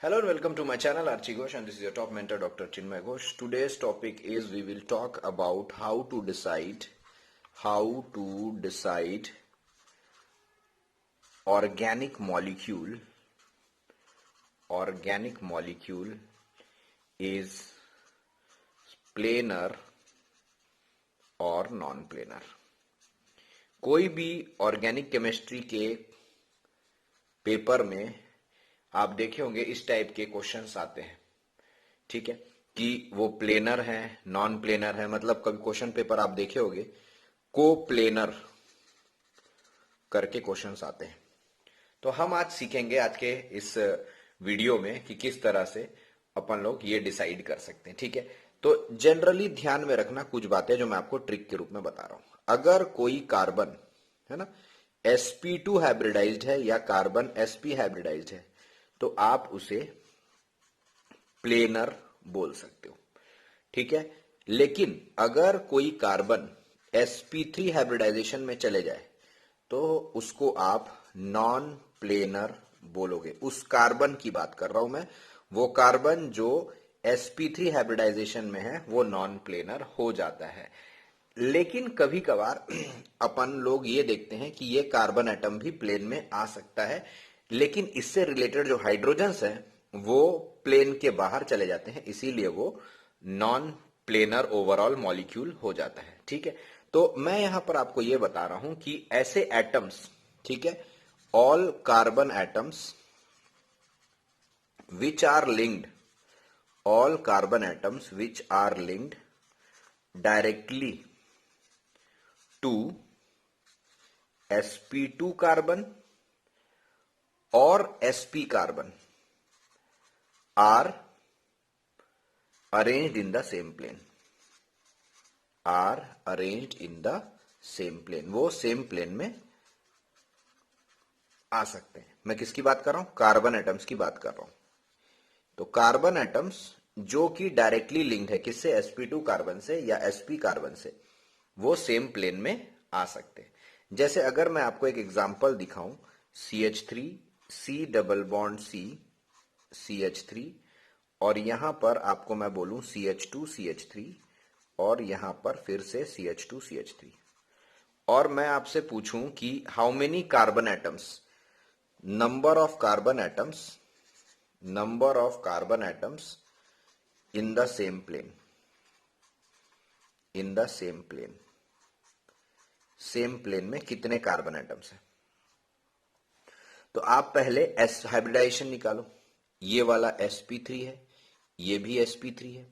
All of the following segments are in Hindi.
Hello and welcome to my channel Archie Ghosh, and this is your top mentor Dr. Chinmay Ghosh. Today's topic is we will talk about how to decide organic molecule is planar और नॉन प्लेनर। कोई भी ऑर्गेनिक केमिस्ट्री के पेपर में आप देखे होंगे इस टाइप के क्वेश्चंस आते हैं, ठीक है, कि वो प्लेनर है नॉन प्लेनर है। मतलब कभी क्वेश्चन पेपर आप देखे होंगे को प्लेनर करके क्वेश्चंस आते हैं। तो हम आज सीखेंगे आज के इस वीडियो में कि किस तरह से अपन लोग ये डिसाइड कर सकते हैं, ठीक है। तो जनरली ध्यान में रखना कुछ बातें जो मैं आपको ट्रिक के रूप में बता रहा हूं। अगर कोई कार्बन है ना sp2 हाइब्रिडाइज्ड है या कार्बन sp हाइब्रिडाइज्ड है तो आप उसे प्लेनर बोल सकते हो, ठीक है। लेकिन अगर कोई कार्बन sp3 हाइब्रिडाइजेशन में चले जाए तो उसको आप नॉन प्लेनर बोलोगे। उस कार्बन की बात कर रहा हूं मैं, वो कार्बन जो sp3 हाइब्रिडाइजेशन में है वो नॉन प्लेनर हो जाता है। लेकिन कभी कभार अपन लोग ये देखते हैं कि ये कार्बन एटम भी प्लेन में आ सकता है, लेकिन इससे रिलेटेड जो हाइड्रोजन्स हैं वो प्लेन के बाहर चले जाते हैं, इसीलिए वो नॉन प्लेनर ओवरऑल मॉलिक्यूल हो जाता है, ठीक है। तो मैं यहां पर आपको ये बता रहा हूं कि ऐसे एटम्स, ठीक है, all carbon atoms which are linked, all carbon atoms which are linked directly to sp2 carbon or sp carbon are arranged in the same plane, are arranged in the same plane। वो सेम प्लेन में आ सकते हैं। मैं किसकी बात कर रहा हूं? कार्बन एटम्स की बात कर रहा हूं। तो कार्बन एटम्स जो कि डायरेक्टली लिंक्ड है किससे? sp2 कार्बन से या sp कार्बन से, वो सेम प्लेन में आ सकते हैं। जैसे अगर मैं आपको एक एग्जांपल दिखाऊं, CH3 C double bond C CH3 और यहां पर आपको मैं बोलूं CH2 CH3 और यहां पर फिर से CH2 CH3 और मैं आपसे पूछूं कि how many carbon atoms, number of carbon atoms in the same plane, same plane में कितने कार्बन एटम्स हैं। तो आप पहले एस हाइब्रिडाइजेशन निकालो। ये वाला sp3 है, ये भी sp3 है,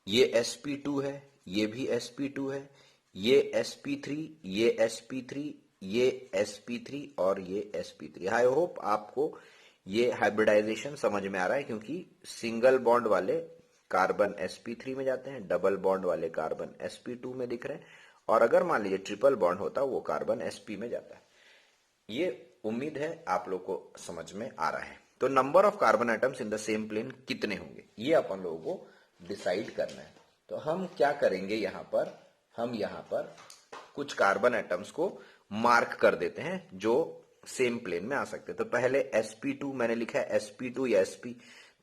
ये sp2 है, ये भी sp2 है, ये sp3, ये sp3, ये sp3 और ये sp3। आई होप आपको ये हाइब्रिडाइजेशन समझ में आ रहा है, क्योंकि सिंगल बॉन्ड वाले कार्बन sp3 में जाते हैं, डबल बॉन्ड वाले कार्बन sp2 में दिख रहे हैं, और अगर मान लीजिए ट्रिपल बॉन्ड होता वो कार्बन sp में जाता है। ये उम्मीद है आप लोग को समझ में आ रहा है। तो number of carbon atoms in the same plane कितने होंगे ये अपन लोगों को डिसाइड करना है। तो हम क्या करेंगे, हम यहां पर कुछ कार्बन एटम्स को मार्क कर देते हैं जो सेम प्लेन में आ सकते हैं। तो पहले sp2 मैंने लिखा है, sp2 या sp,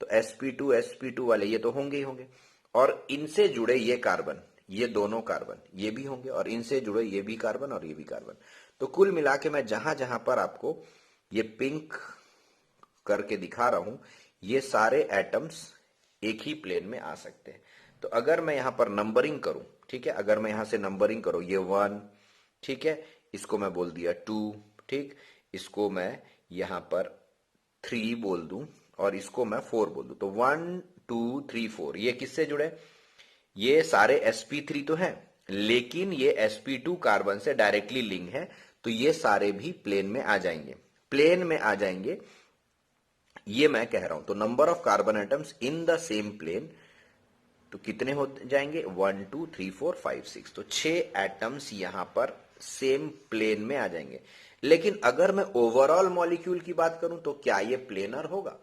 तो sp2 वाले ये तो होंगे ही होंगे, और इनसे जुड़े ये कार्बन, ये दोनों कार्बन ये भी होंगे, और इनसे जुड़े ये भी कार्बन और ये भी कार्बन। तो कुल मिला के मैं जहां जहां पर आपको ये पिंक करके दिखा रहा हूं ये सारे एटम्स एक ही प्लेन में आ सकते हैं। तो अगर मैं यहां पर नंबरिंग करूं, ठीक है, अगर मैं यहां से नंबरिंग करूं, ये 1, ठीक है, इसको मैं बोल दिया 2, ठीक, इसको मैं यहां पर 3 बोल दूं और इसको मैं 4 बोल दूं। तो 1 2 3 4 ये किससे जुड़े? ये सारे sp3 तो हैं, लेकिन ये sp2 कार्बन से डायरेक्टली लिंक है, तो ये सारे भी प्लेन में आ जाएंगे, ये मैं कह रहा हूं। तो number of carbon atoms in the same plane तो कितने हो जाएंगे? 1 2 3 4 5 6, तो 6 एटम्स यहां पर सेम प्लेन में आ जाएंगे। लेकिन अगर मैं ओवरऑल मॉलिक्यूल की बात करूं तो क्या ये प्लेनर होगा?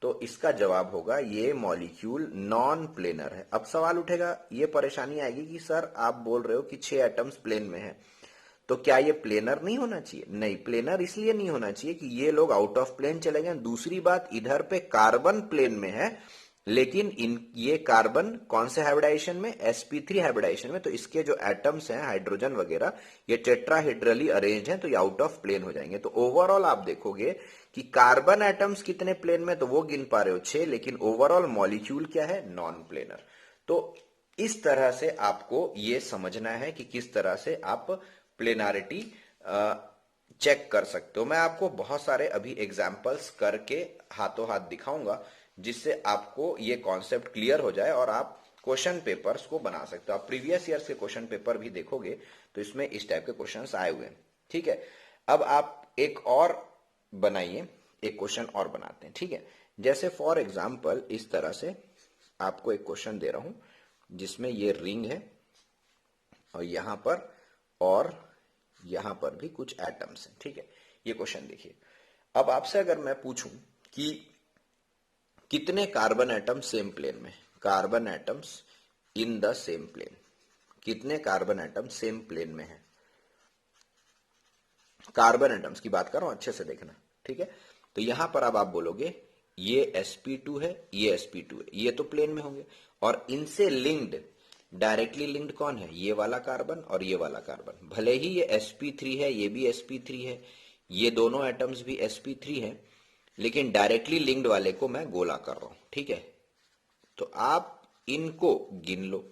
तो इसका जवाब होगा ये मॉलिक्यूल नॉन प्लेनर है। अब सवाल उठेगा, ये परेशानी आएगी कि सर आप बोल रहे हो कि 6 एटम्स प्लेन में है, तो क्या ये प्लेनर नहीं होना चाहिए? नहीं, प्लेनर इसलिए नहीं होना चाहिए कि ये लोग आउट ऑफ प्लेन चले गए। दूसरी बात, इधर पे कार्बन प्लेन में है, लेकिन ये कार्बन कौन से हाइब्रिडाइजेशन में? sp3 हाइब्रिडाइजेशन में। तो इसके जो एटम्स हैं हाइड्रोजन वगैरह, ये टेट्राहेड्रली अरेंज्ड हैं, तो ये आउट ऑफ प्लेन हो जाएंगे। तो ओवरऑल आप देखोगे कि कार्बन एटम्स कितने प्लेन में, तो वो गिन पा रहे हो 6, लेकिन ओवरऑल मॉलिक्यूल क्या है? Non planar. तो इस तरह से आपको ये समझना है कि किस तरह से आप प्लेनारिटी चेक कर सकते हो। मैं आपको बहुत सारे अभी एग्जाम्पल्स करके हाथों हाथ दिखाऊंगा, जिससे आपको ये कॉन्सेप्ट क्लियर हो जाए और आप क्वेश्चन पेपर्स को बना सकते हो। आप प्रीवियस ईयर्स के क्वेश्चन पेपर भी देखोगे तो इसमें इस टाइप के क्वेश्चंस आए हुए हैं। ठीक है, अब आप एक और बनाइए, एक क्वेश्चन और बनाते हैं। ठीक है, जैसे फॉर एग्जाम्पल इस तरह से आपको एक क्वेश्चन दे रहा हूं जिसमें ये रिंग है और यहां पर भी कुछ एटम्स हैं। ठीक है, ये क्वेश्चन देखिए। अब आपसे अगर मैं पूछूं कि कितने कार्बन एटम्स सेम प्लेन में, carbon atoms in the same plane, कितने कार्बन एटम्स सेम प्लेन में है? कार्बन एटम्स की बात कर रहा हूं, अच्छे से देखना। ठीक है, तो यहां पर अब आप बोलोगे ये sp2 है, ये sp2 है, ये तो प्लेन में होंगे। और इनसे लिंक्ड, डायरेक्टली लिंक्ड कौन है? ये वाला कार्बन और ये वाला कार्बन। भले ही ये sp3 है, ये भी sp3 है, ये दोनों एटम्स भी sp3 है, लेकिन डायरेक्टली लिंक्ड वाले को मैं गोला कर रहा हूं। ठीक है, तो आप इनको गिन लो।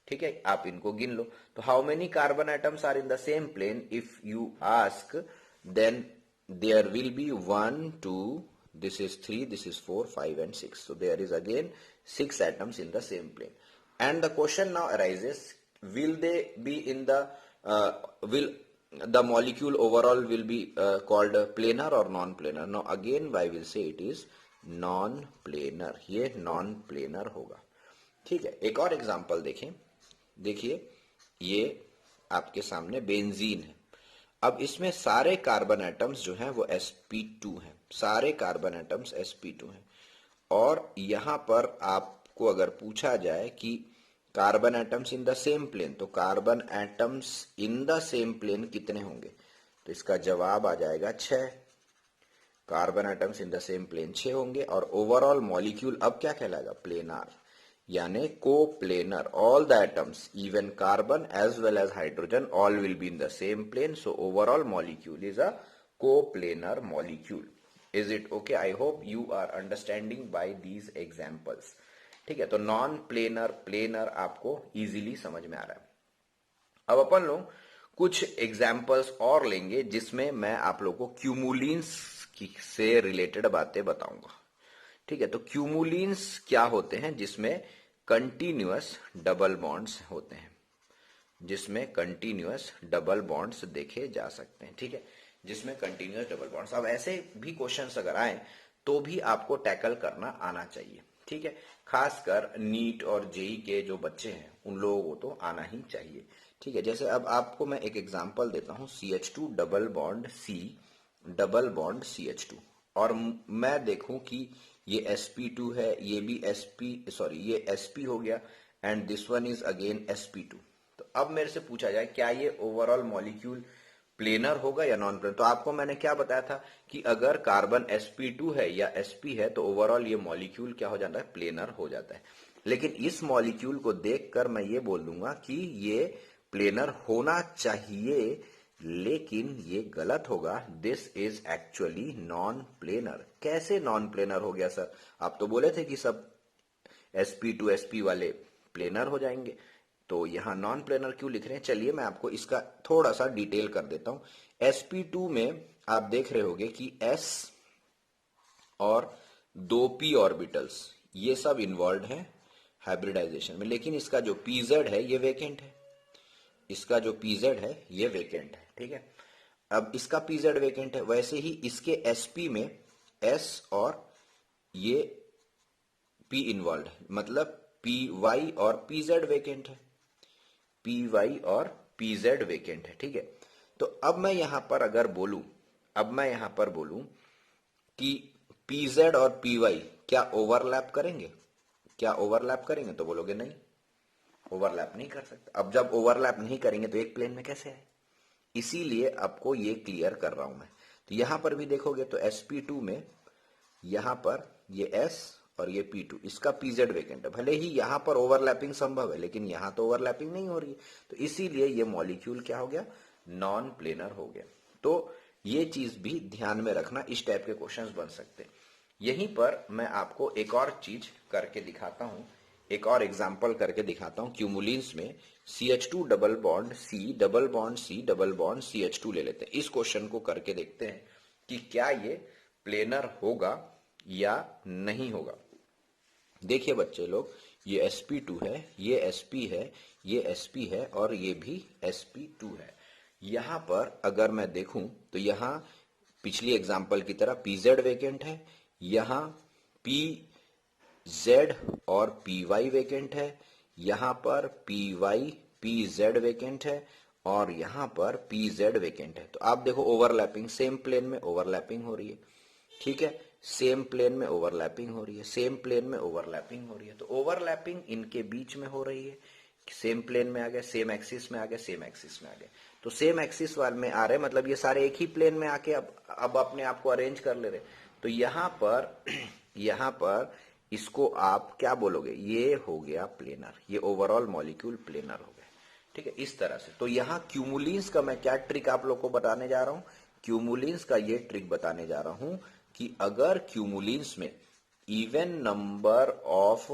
ठीक है, आप इनको गिन लो। तो how many carbon atoms are in the same plane? If you ask, then there will be 1 2, this is 3, this is 4, 5 and 6. So there is again 6 atoms in the same plane. And the question now arises, will they be in the will the molecule overall will be called planar or non-planar? Now again I will say it is non-planar. ये non-planar होगा। ठीक है, एक और एग्जांपल देखें। देखिए, ये आपके सामने बेंजीन है। अब इसमें सारे कार्बन एटम्स जो हैं वो sp2 हैं, सारे कार्बन एटम्स sp2 हैं। और यहां पर आपको अगर पूछा जाए कि carbon atoms in the same plane, तो carbon atoms in the same plane कितने होंगे? तो इसका जवाब आ जाएगा 6। Carbon atoms in the same plane 6 होंगे। और ओवरऑल मॉलिक्यूल अब क्या कहलाएगा? प्लेनार, यानी co-planar. All the atoms, even carbon as well as hydrogen, all will be in the same plane. So overall molecule is a co-planar molecule. Is it okay? I hope you are understanding by these examples. ठीक है, तो नॉन प्लेनर प्लेनर आपको इजीली समझ में आ रहा है। अब अपन लोग कुछ एग्जाम्पल्स और लेंगे जिसमें मैं आप लोगों को क्यूमुलिन्स से रिलेटेड बातें बताऊंगा। ठीक है, तो क्यूमुलिन्स क्या होते हैं? जिसमें कंटिन्यूअस डबल बॉन्ड्स होते हैं, जिसमें कंटिन्यूअस डबल बॉन्ड्स देखे जा सकते हैं। ठीक है, जिसमें कंटिन्यूअस डबल बॉन्ड्स। अब ऐसे भी क्वेश्चंस अगर आए तो भी आपको टैकल करना आना चाहिए। ठीक है, खासकर नीट और जेई के जो बच्चे हैं उन लोगों को तो आना ही चाहिए। ठीक है, जैसे अब आपको मैं एक एग्जांपल देता हूं, CH2 double bond C double bond CH2, और मैं देखूं कि ये sp2 है, ये भी ये sp हो गया, and this one is again sp2। तो अब मेरे से पूछा जाए क्या ये ओवरऑल मॉलिक्यूल प्लेनर होगा या नॉन प्लेनर? तो आपको मैंने क्या बताया था कि अगर कार्बन sp2 है या sp है तो ओवरऑल ये मॉलिक्यूल क्या हो जाता है? प्लेनर हो जाता है। लेकिन इस मॉलिक्यूल को देखकर मैं ये बोल दूंगा कि ये प्लेनर होना चाहिए, लेकिन ये गलत होगा। This is actually non planar. कैसे नॉन प्लेनर हो गया सर? आप तो बोले थे कि सब sp2 sp वाले प्लेनर हो जाएंगे, तो यहां नॉन प्लेनर क्यों लिख रहे हैं? चलिए मैं आपको इसका थोड़ा सा डिटेल कर देता हूं। sp2 में आप देख रहे होंगे कि s और 2p ऑर्बिटल्स ये सब इन्वॉल्व हैं हाइब्रिडाइजेशन में, लेकिन इसका जो pz है ये वेकेंट है, इसका जो pz है ये वेकेंट है। ठीक है, अब इसका pz वेकेंट है, वैसे ही इसके sp में s और ये p इन्वॉल्व है, मतलब py और pz वेकेंट है, py और pz वेकेंट है। ठीक है, तो अब मैं यहां पर अगर बोलूं, कि pz और py क्या ओवरलैप करेंगे? क्या ओवरलैप करेंगे? तो बोलोगे नहीं, ओवरलैप नहीं कर सकते। अब जब ओवरलैप नहीं करेंगे तो एक प्लेन में कैसे आए? इसीलिए आपको ये क्लियर कर रहा हूं मैं। तो यहां पर भी देखोगे तो sp2 में यहां पर ये s और ये p2, इसका pz वेकेंट है। भले ही यहां पर ओवरलैपिंग संभव है, लेकिन यहां तो ओवरलैपिंग नहीं हो रही है, तो इसीलिए ये मॉलिक्यूल क्या हो गया, नॉन प्लेनर हो गया। तो ये चीज भी ध्यान में रखना, इस टाइप के क्वेश्चंस बन सकते हैं। यहीं पर मैं आपको एक और चीज करके दिखाता हूं, एक और एग्जाम्पल करके दिखाता हूं। क्यूमुलिन्स में CH2 double bond C double bond C double bond CH2 ले लेते हैं। इस क्वेश्चन को करके देखते हैं कि क्या ये प्लेनर होगा या नहीं होगा। देखिए बच्चे लोग, ये sp2 है, ये sp है, ये sp है और ये भी sp2 है। यहां पर अगर मैं देखूं तो यहां पिछली एग्जांपल की तरह pz वेकेंट है, यहां pz और py वेकेंट है, यहां पर py pz वेकेंट है और यहां पर pz वेकेंट है। तो आप देखो ओवरलैपिंग, सेम प्लेन में ओवरलैपिंग हो रही है, ठीक है, सेम प्लेन में ओवरलैपिंग हो रही है, सेम प्लेन में ओवरलैपिंग हो रही है। तो ओवरलैपिंग इनके बीच में हो रही है, सेम प्लेन में आ गए, सेम एक्सिस में आ गए, सेम एक्सिस में आ गए। तो सेम एक्सिस वाले में आ रहे, मतलब ये सारे एक ही प्लेन में आके अब अपने आप को अरेंज कर ले रहे। तो यहां पर इसको आप क्या बोलोगे, ये हो गया प्लेनर, ये ओवरऑल मॉलिक्यूल प्लेनर हो गया, ठीक है, इस तरह से। तो यहाँ क्यूमुलिन्स का मैं क्या ट्रिक आप लोग को बताने जा रहा हूं, क्यूमुलिन्स का ये ट्रिक बताने जा रहा हूं कि अगर क्यूमुलिन्स में even number of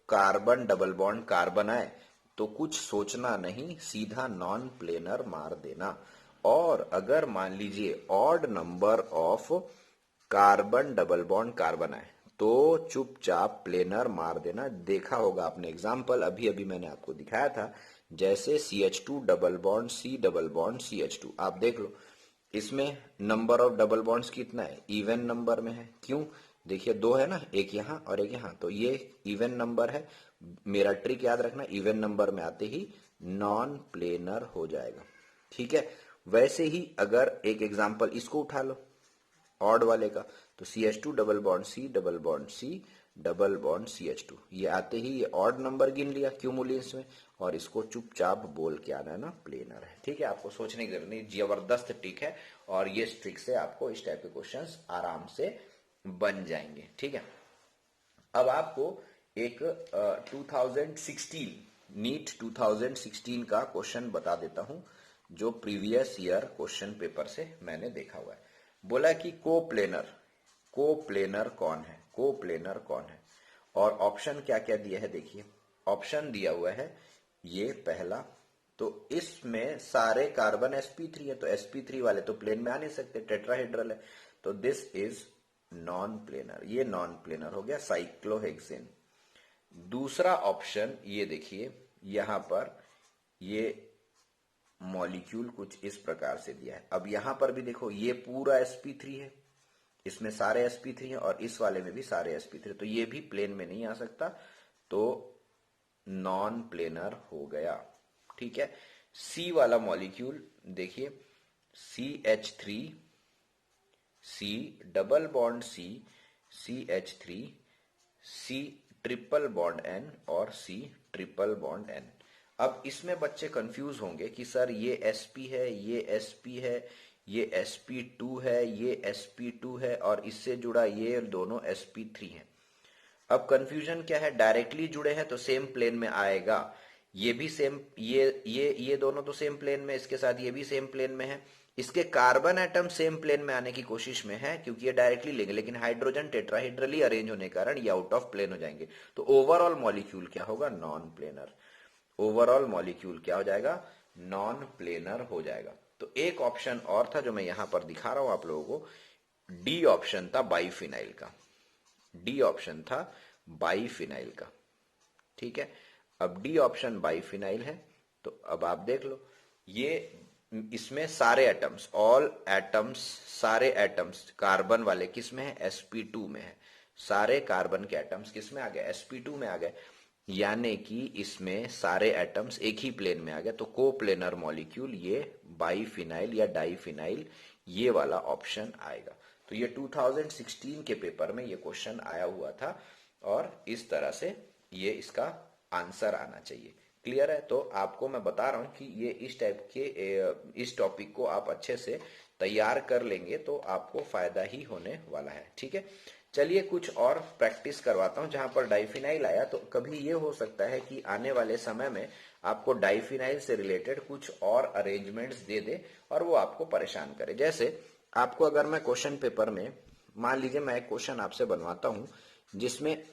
carbon double bond carbon आए तो कुछ सोचना नहीं, सीधा नॉन प्लेनर मार देना। और अगर मान लीजिए odd number of carbon double bond carbon आए तो चुपचाप प्लेनर मार देना। देखा होगा आपने एग्जाम्पल, अभी अभी मैंने आपको दिखाया था, जैसे CH2 double bond C double bond CH2, आप देख लो इसमें नंबर ऑफ डबल बॉन्ड्स कितना है, इवन नंबर में है। क्यों, देखिए दो है ना, एक यहां और एक यहां, तो ये इवन नंबर है। मेरा ट्रिक याद रखना, इवन नंबर में आते ही नॉन प्लेनर हो जाएगा, ठीक है। वैसे ही अगर एक एग्जांपल इसको उठा लो ऑड वाले का, तो CH2 double bond C double bond C double bond CH2, ये आते ही ये ऑड नंबर गिन लिया क्यूमुलेंस में, और इसको चुपचाप बोल के आना है ना प्लेनर है, ठीक है। आपको सोचने की जरूरत नहीं, जबरदस्त ट्रिक है, और ये ट्रिक से आपको इस टाइप के क्वेश्चंस आराम से बन जाएंगे, ठीक है। अब आपको एक 2016 नीट 2016 का क्वेश्चन बता देता हूं, जो प्रीवियस ईयर क्वेश्चन पेपर से मैंने देखा हुआ है। बोला कि कोप्लेनर कौन है, कोप्लेनर कौन है, और ऑप्शन क्या क्या दिया है देखिए। ऑप्शन दिया हुआ है ये पहला, तो इसमें सारे कार्बन sp3 है, तो sp3 वाले तो प्लेन में आ नहीं सकते, टेट्राहेड्रल है, तो दिस इज नॉन प्लेनर, ये नॉन प्लेनर हो गया साइक्लोहेक्सेन। दूसरा ऑप्शन ये देखिए, यहां पर ये मॉलिक्यूल कुछ इस प्रकार से दिया है। अब यहां पर भी देखो ये पूरा sp3 है, इसमें सारे sp3 हैं और इस वाले में भी सारे sp3, तो ये भी प्लेन में नहीं आ सकता, तो नॉन प्लेनर हो गया, ठीक है। सी वाला मॉलिक्यूल देखिए, CH3 C double bond C CH3 C triple bond N और C ट्रिपल बॉन्ड N। अब इसमें बच्चे कंफ्यूज होंगे कि सर ये sp है, ये sp है, ये sp2 है, ये sp2 है, और इससे जुड़ा ये दोनों sp3 है। अब कंफ्यूजन क्या है, डायरेक्टली जुड़े हैं तो सेम प्लेन में आएगा, ये भी सेम, ये दोनों तो सेम प्लेन में, इसके साथ ये भी सेम प्लेन में है, इसके कार्बन एटम सेम प्लेन में आने की कोशिश में है क्योंकि ये डायरेक्टली लेंगे, लेकिन हाइड्रोजन टेट्राहेड्रली अरेंज होने के कारण ये आउट ऑफ प्लेन हो जाएंगे। तो ओवरऑल मॉलिक्यूल क्या होगा, नॉन प्लेनर। ओवरऑल मॉलिक्यूल क्या हो जाएगा, नॉन प्लेनर हो जाएगा। तो एक ऑप्शन और था जो मैं यहां पर दिखा रहा हूं आप लोगों को, डी ऑप्शन था बाइफिनाइल का, डी ऑप्शन था बाइफिनाइल का, ठीक है। अब डी ऑप्शन बाइफिनाइल है, तो अब आप देख लो, ये इसमें सारे एटम्स, ऑल एटम्स, सारे एटम्स कार्बन वाले किस में है, sp2 में है, सारे कार्बन के एटम्स किस में आ गए, sp2 में आ गए, यानी कि इसमें सारे एटम्स एक ही प्लेन में आ गए, तो कोप्लेनर मॉलिक्यूल ये बाइफिनाइल या डाइफिनाइल, ये वाला ऑप्शन आएगा। तो ये 2016 के पेपर में ये क्वेश्चन आया हुआ था, और इस तरह से ये इसका आंसर आना चाहिए। क्लियर है? तो आपको मैं बता रहा हूं कि ये इस टाइप के इस टॉपिक को आप अच्छे से तैयार कर लेंगे तो आपको फायदा ही होने वाला है। ठीक है, चलिए कुछ और प्रैक्टिस करवाता हूं। जहां पर डाइफिनाइल आया तो कभी ये हो सकता है कि आने वाले समय में आपको डाइफिनाइल से रिलेटेड कुछ और अरेंजमेंट्स दे दे और वो आपको परेशान करे। जैसे आपको अगर मैं क्वेश्चन पेपर में मान लीजिए मैं एक क्वेश्चन आपसे बनवाता हूं जिसमें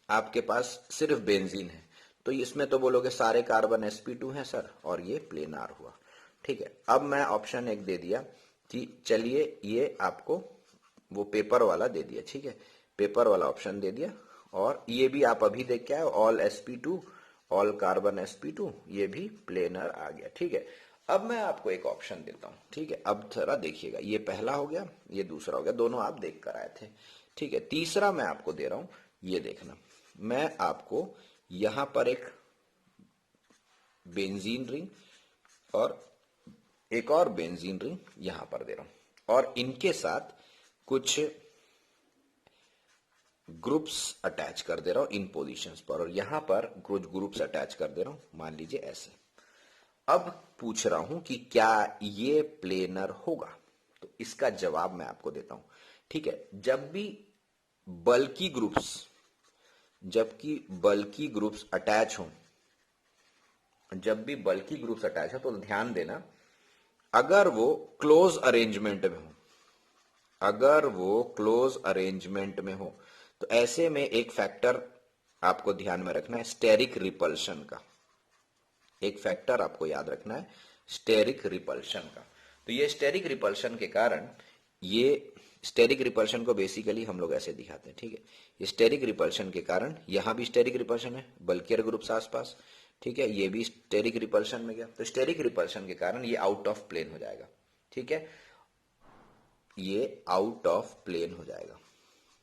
आपके पास सिर्फ बेंजीन है, तो इसमें तो बोलोगे सारे कार्बन sp2 हैं सर और ये प्लेनार हुआ। ठीक है, अब मैं ऑप्शन एक दे दिया कि चलिए ये आपको वो पेपर वाला दे दिया। ठीक है, पेपर वाला ऑप्शन दे दिया और ये भी आप अभी देख के आए, all sp2 all carbon sp2, ये भी प्लेनर आ गया। ठीक है, अब मैं आपको एक ऑप्शन देता हूं। ठीक है, अब थोड़ा देखिएगा, ये पहला हो गया, ये दूसरा हो गया, दोनों आप देख कर आए थे। ठीक है, तीसरा मैं आपको दे रहा हूं, ये देखना, मैं आपको यहां पर एक बेंजीन रिंग और एक और बेंजीन रिंग यहां पर दे रहा हूं और इनके साथ कुछ ग्रुप्स अटैच कर दे रहा हूं इन पोजीशंस पर और यहां पर कुछ ग्रुप्स अटैच कर दे रहा हूं, मान लीजिए ऐसे। अब पूछ रहा हूं कि क्या ये प्लेनर होगा? तो इसका जवाब मैं आपको देता हूं। ठीक है, जबकि बल्कि ग्रुप्स अटैच हो, जब भी बल्कि ग्रुप्स अटैच हो तो ध्यान देना, अगर वो क्लोज अरेंजमेंट में हो, अगर वो क्लोज अरेंजमेंट में हो तो ऐसे में एक फैक्टर आपको ध्यान में रखना है, स्टेरिक रिपल्शन का। एक फैक्टर आपको याद रखना है, स्टेरिक रिपल्शन का। तो ये स्टेरिक रिपल्शन के कारण, ये स्टेरिक रिपल्शन को बेसिकली हम लोग ऐसे दिखाते हैं। ठीक है, ये स्टेरिक रिपल्शन के कारण यहां भी स्टेरिक रिपल्शन है, बल्कियर ग्रुप्स आसपास। ठीक है, ये भी स्टेरिक रिपल्शन में गया, तो स्टेरिक रिपल्शन के कारण ये आउट ऑफ प्लेन हो जाएगा। ठीक है, ये आउट ऑफ प्लेन हो जाएगा।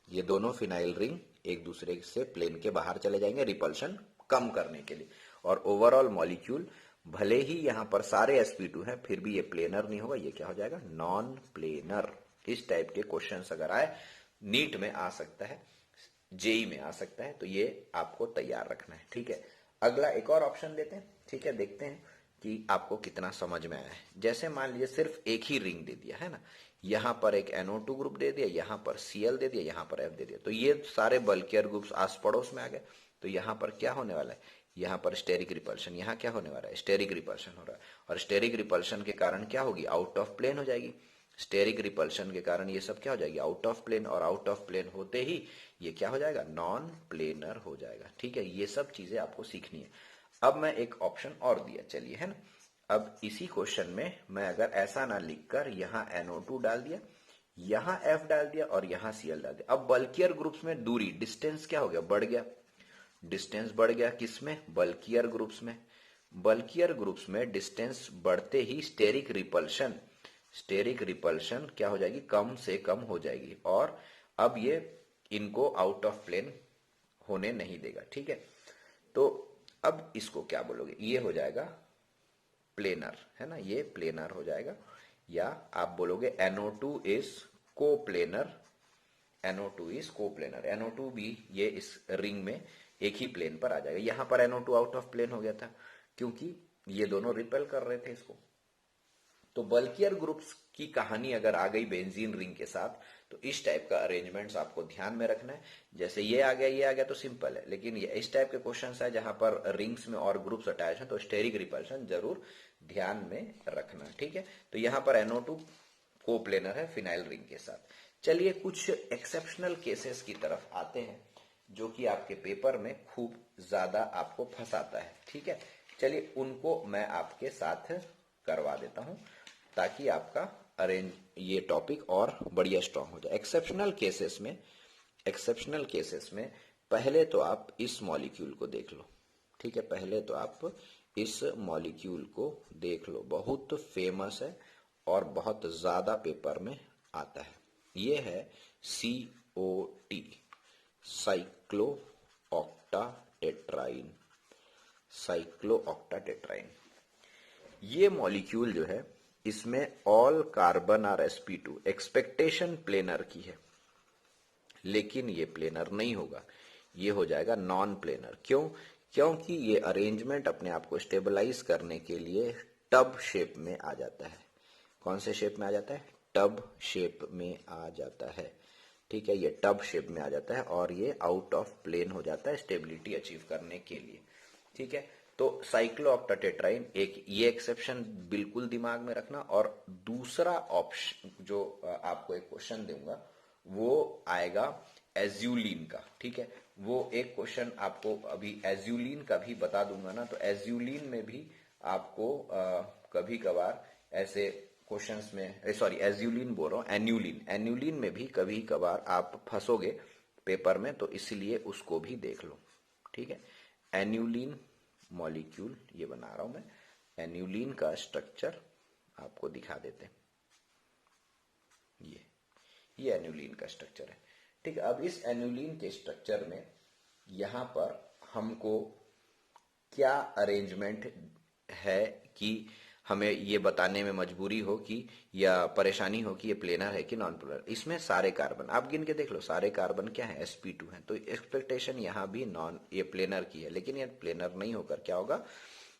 ये दोनों फिनाइल रिंग एक दूसरे से प्लेन के बाहर चले जाएंगे रिपल्शन कम करने के लिए, और ओवरऑल मॉलिक्यूल भले ही यहां पर सारे sp2 हैं फिर भी ये प्लेनर नहीं होगा, ये क्या हो जाएगा? Non planar. इस टाइप के क्वेश्चंस अगर आए, नीट में आ सकता है, जेई में आ सकता है, तो ये आपको तैयार रखना है। ठीक है, अगला एक और ऑप्शन लेते हैं। ठीक है, देखते हैं कि आपको कितना समझ में आया है। जैसे मान लीजिए सिर्फ एक ही रिंग दे दिया है ना, यहां पर एक NO2 ग्रुप दे दिया, यहां पर Cl दे दिया, यहां पर F दे दिया, तो ये सारे बल्कियर ग्रुप्स आस पड़ोस में आ गए। तो यहां पर क्या होने वाला है? यहां पर स्टेरिक रिपल्शन, यहां क्या होने वाला है? स्टेरिक रिपल्शन हो रहा है, और स्टेरिक रिपल्शन के कारण क्या होगी? आउट ऑफ प्लेन हो जाएगी। स्टेरिक रिपल्शन के कारण ये सब क्या हो जाएगी? आउट ऑफ प्लेन, और आउट ऑफ प्लेन होते ही ये क्या हो जाएगा? नॉन प्लेनर हो जाएगा। ठीक है, ये सब चीजें आपको सीखनी है। अब मैं एक ऑप्शन और दिया, चलिए, है ना, अब इसी क्वेश्चन में मैं अगर ऐसा ना लिखकर यहां NO2 डाल दिया, यहां F डाल दिया और यहां Cl डाल दिया, अब बल्कियर ग्रुप्स में दूरी, डिस्टेंस क्या हो गया? बढ़ गया। डिस्टेंस बढ़ गया किसमें? बल्कियर ग्रुप्स में। बल्कियर ग्रुप्स में डिस्टेंस बढ़ते ही स्टेरिक रिपल्शन क्या हो जाएगी? कम से कम हो जाएगी, और अब ये इनको आउट ऑफ प्लेन होने नहीं देगा। ठीक है, तो अब इसको क्या बोलोगे? ये हो जाएगा प्लेनर, है ना, ये प्लेनर हो जाएगा, या आप बोलोगे NO2 is coplanar. NO2 is coplanar, NO2 भी ये इस रिंग में एक ही प्लेन पर आ जाएगा। यहां पर NO2 आउट ऑफ प्लेन हो गया था क्योंकि ये दोनों रिपेल कर रहे थे इसको। तो बल्कियर ग्रुप्स की कहानी अगर आ गई बेंजीन रिंग के साथ, तो इस टाइप का अरेंजमेंट्स आपको ध्यान में रखना है। जैसे ये आ गया तो सिंपल है, लेकिन ये इस टाइप के क्वेश्चंस है जहां पर रिंग्स में और ग्रुप्स अटैच हैं, तो स्टेरिक रिपल्शन जरूर ध्यान में रखना। ठीक है, तो यहां पर NO2 कोप्लेनर है फिनाइल रिंग के साथ। चलिए कुछ एक्सेप्शनल केसेस की तरफ आते हैं जो कि आपके पेपर में खूब ज्यादा आपको फंसाता है। ठीक है, चलिए उनको मैं आपके साथ करवा देता हूं ताकि आपका ये टॉपिक और बढ़िया स्ट्रांग हो जाए। एक्सेप्शनल केसेस में पहले तो आप इस मॉलिक्यूल को देख लो। ठीक है, पहले तो आप इस मॉलिक्यूल को देख लो, बहुत फेमस है और बहुत ज्यादा पेपर में आता है। ये है COT, साइक्लो ऑक्टाटेट्राइन। ये मॉलिक्यूल जो है, इसमें all carbon are sp2, expectation planar की है, लेकिन ये प्लेनर नहीं होगा, ये हो जाएगा नॉन प्लेनर। क्यों? क्योंकि ये अरेंजमेंट अपने आप को स्टेबलाइज करने के लिए टब शेप में आ जाता है। कौन से शेप में आ जाता है? टब शेप में आ जाता है। ठीक है, ये टब शेप में आ जाता है और ये आउट ऑफ प्लेन हो जाता है स्टेबिलिटी अचीव करने के लिए। ठीक है, तो साइक्लोऑक्टाटेट्राइन एक ये एक्सेप्शन बिल्कुल दिमाग में रखना। और दूसरा ऑप्शन जो आपको एक क्वेश्चन दूंगा वो आएगा एज्यूलिन का। ठीक है, वो एक क्वेश्चन आपको अभी एज्यूलिन का भी बता दूंगा ना, तो एज्यूलिन में भी आपको कभी कभार ऐसे क्वेश्चंस में, सॉरी एज्यूलिन बोल रहा हूँ, एन्यूलिन में भी कभी कभार आप फंसोगे पेपर में, तो इसलिए उसको भी देख लो। ठीक है, एन्यूलिन मॉलिक्यूल ये बना रहा हूं मैं, एन्यूलिन का स्ट्रक्चर आपको दिखा देते हैं। ये एन्यूलिन का स्ट्रक्चर है। ठीक है, अब इस एन्यूलिन के स्ट्रक्चर में यहां पर हमको क्या अरेंजमेंट है कि हमें ये बताने में मजबूरी हो कि या परेशानी हो कि ये प्लेनर है कि नॉन प्लेनर। इसमें सारे कार्बन आप गिन के देख लो, सारे कार्बन क्या है? sp2 है। तो एक्सपेक्टेशन यहाँ भी नॉन ये प्लेनर की है, लेकिन ये प्लेनर नहीं होकर क्या होगा?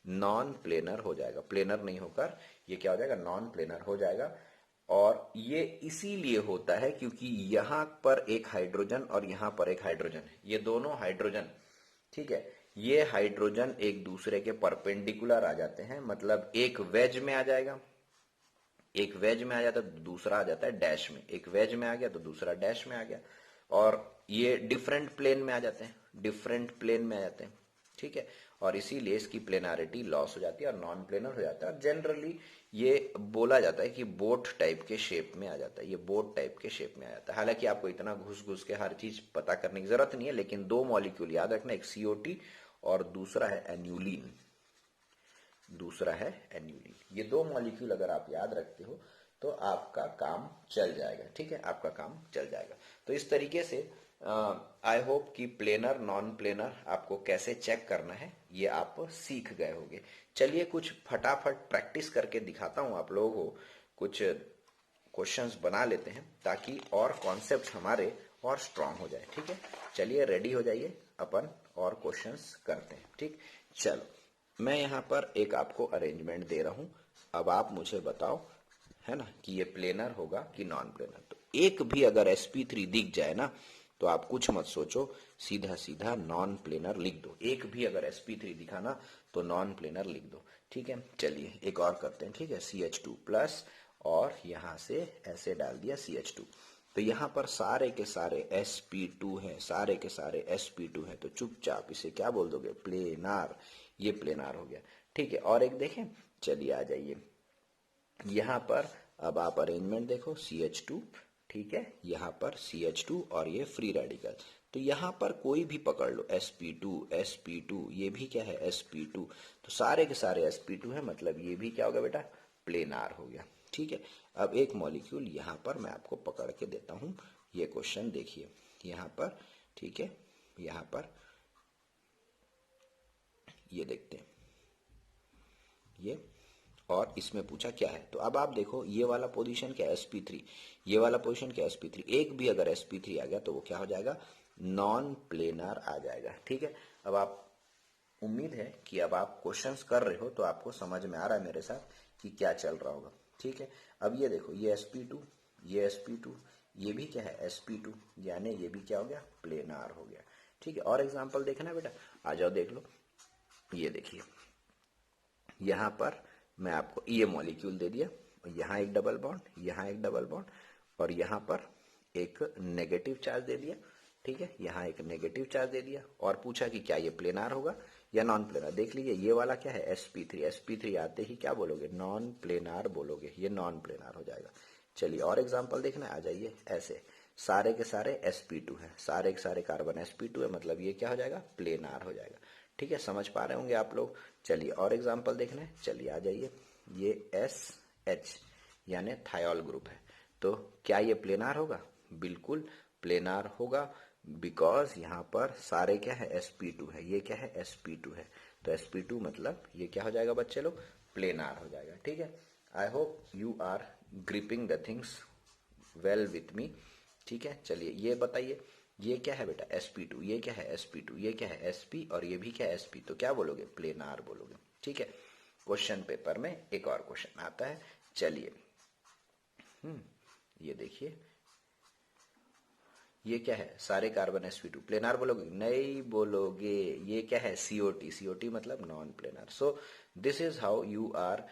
नॉन प्लेनर हो जाएगा। प्लेनर नहीं होकर ये क्या हो जाएगा? नॉन प्लेनर हो जाएगा। और ये इसीलिए होता है क्योंकि यहां पर एक हाइड्रोजन और यहां पर एक हाइड्रोजन है, ये दोनों हाइड्रोजन, ठीक है, ये हाइड्रोजन एक दूसरे के परपेंडिकुलर आ जाते हैं, मतलब एक वेज में आ जाएगा, एक वेज में आ जाता है तो दूसरा आ जाता है डैश में, एक वेज में आ गया तो दूसरा डैश में आ गया, और ये डिफरेंट प्लेन में आ जाते हैं, डिफरेंट प्लेन में आ जाते हैं। ठीक है, और इसीलिए इसकी प्लेनारिटी लॉस हो जाती है और नॉन प्लेनर हो जाता है। और जनरली ये बोला जाता है कि बोट टाइप के शेप में आ जाता है, ये बोट टाइप के शेप में आ जाता है। हालांकि आपको इतना घुस घुस के हर चीज पता करने की जरूरत नहीं है, लेकिन दो मॉलिक्यूल याद रखना, एक सीओटी और दूसरा है एन्यूलिन, दूसरा है एन्यूलिन। ये दो मॉलिक्यूल अगर आप याद रखते हो तो आपका काम चल जाएगा। ठीक है, आपका काम चल जाएगा। तो इस तरीके से आई होप कि प्लेनर नॉन प्लेनर आपको कैसे चेक करना है ये आप सीख गए होंगे। चलिए कुछ फटाफट प्रैक्टिस करके दिखाता हूं आप लोगों को, कुछ क्वेश्चंस बना लेते हैं ताकि और कॉन्सेप्ट हमारे और स्ट्रांग हो जाए। ठीक है, चलिए रेडी हो जाइए, अपन और क्वेश्चंस करते हैं। ठीक, चलो मैं यहाँ पर एक आपको अरेंजमेंट दे रहा हूं, अब आप मुझे बताओ है ना कि ये प्लेनर होगा कि नॉन प्लेनर। तो एक भी अगर sp3 दिख जाए ना तो आप कुछ मत सोचो, सीधा सीधा नॉन प्लेनर लिख दो। एक भी अगर sp3 दिखा ना तो नॉन प्लेनर लिख दो। ठीक है, चलिए एक और करते हैं। ठीक है, CH2 प्लस और यहां से ऐसे डाल दिया CH2, तो यहां पर सारे के सारे sp2 है, सारे के सारे sp2 है, तो चुपचाप इसे क्या बोल दोगे? प्लेनार। ये प्लेनार हो गया। ठीक है, और एक देखें, चलिए आ जाइए यहां पर, अब आप अरेंजमेंट देखो, CH2, ठीक है, यहां पर CH2 और ये फ्री रेडिकल, तो यहां पर कोई भी पकड़ लो, sp2, ये भी क्या है? sp2, तो सारे के सारे sp2 है, मतलब ये भी क्या होगा बेटा? प्लेनार हो गया। ठीक है, अब एक मॉलिक्यूल यहां पर मैं आपको पकड़ के देता हूं, ये क्वेश्चन देखिए यहां पर। ठीक है, यहां पर ये देखते हैं, ये, और इसमें पूछा क्या है, तो अब आप देखो ये वाला पोजीशन क्या है? sp3, ये वाला पोजीशन क्या है? sp3। एक भी अगर sp3 आ गया तो वो क्या हो जाएगा? नॉन प्लेनर आ जाएगा। ठीक है, अब आप, उम्मीद है कि अब आप क्वेश्चंस कर रहे हो तो आपको समझ में आ रहा है मेरे साथ कि क्या चल रहा होगा। ठीक है, अब ये देखो, ये sp2, ये sp2, ये भी क्या है? sp2, यानी ये भी क्या हो गया? प्लेनार हो गया। ठीक है, और एग्जाम्पल देखना है बेटा, आ जाओ देख लो। ये देखिए यहां पर मैं आपको ये मॉलिक्यूल दे दिया, यहां एक डबल बॉन्ड, यहां एक डबल बॉन्ड, और यहां पर एक नेगेटिव चार्ज दे दिया। ठीक है, यहां एक नेगेटिव चार्ज दे दिया, और पूछा कि क्या ये प्लेनार होगा या नॉन प्लेनार। देख लीजिए ये वाला क्या है? sp3, sp3 आते ही क्या बोलोगे? नॉन प्लेनार बोलोगे, ये नॉन प्लेनार हो जाएगा। चलिए और एग्जांपल देखना, आ जाइए ऐसे, सारे के सारे sp2 है, सारे के सारे कार्बन sp2 है, मतलब ये क्या हो जाएगा? प्लेनार हो जाएगा। ठीक है, समझ पा रहे होंगे आप लोग। चलिए और एग्जांपल देखना है, चलिए आ जाइए, ये SH यानी थायोल ग्रुप है, तो क्या ये प्लेनार होगा? बिल्कुल प्लेनार होगा, बिकॉज यहाँ पर सारे क्या है? sp2 है, ये क्या है? sp2 है, तो sp2 मतलब ये क्या हो जाएगा बच्चे लोग? प्लेनार हो जाएगा। ठीक है, I hope you are gripping the things well with me. ठीक है, चलिए ये बताइए ये क्या है बेटा sp2, ये क्या है sp2, ये क्या है sp और ये भी क्या है sp, तो क्या बोलोगे प्लेनार बोलोगे। ठीक है, क्वेश्चन पेपर में एक और क्वेश्चन आता है, चलिए ये देखिए, ये क्या है सारे कार्बन sp2, प्लेनार बोलोगे नहीं बोलोगे, ये क्या है COT, COT मतलब non planar. So this is how you are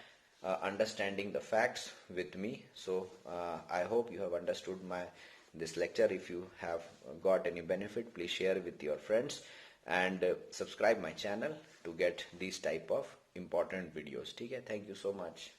understanding the facts with me. So I hope you have understood this lecture. If you have got any benefit, please share with your friends and subscribe my channel to get these type of important videos. ठीक है, thank you so much.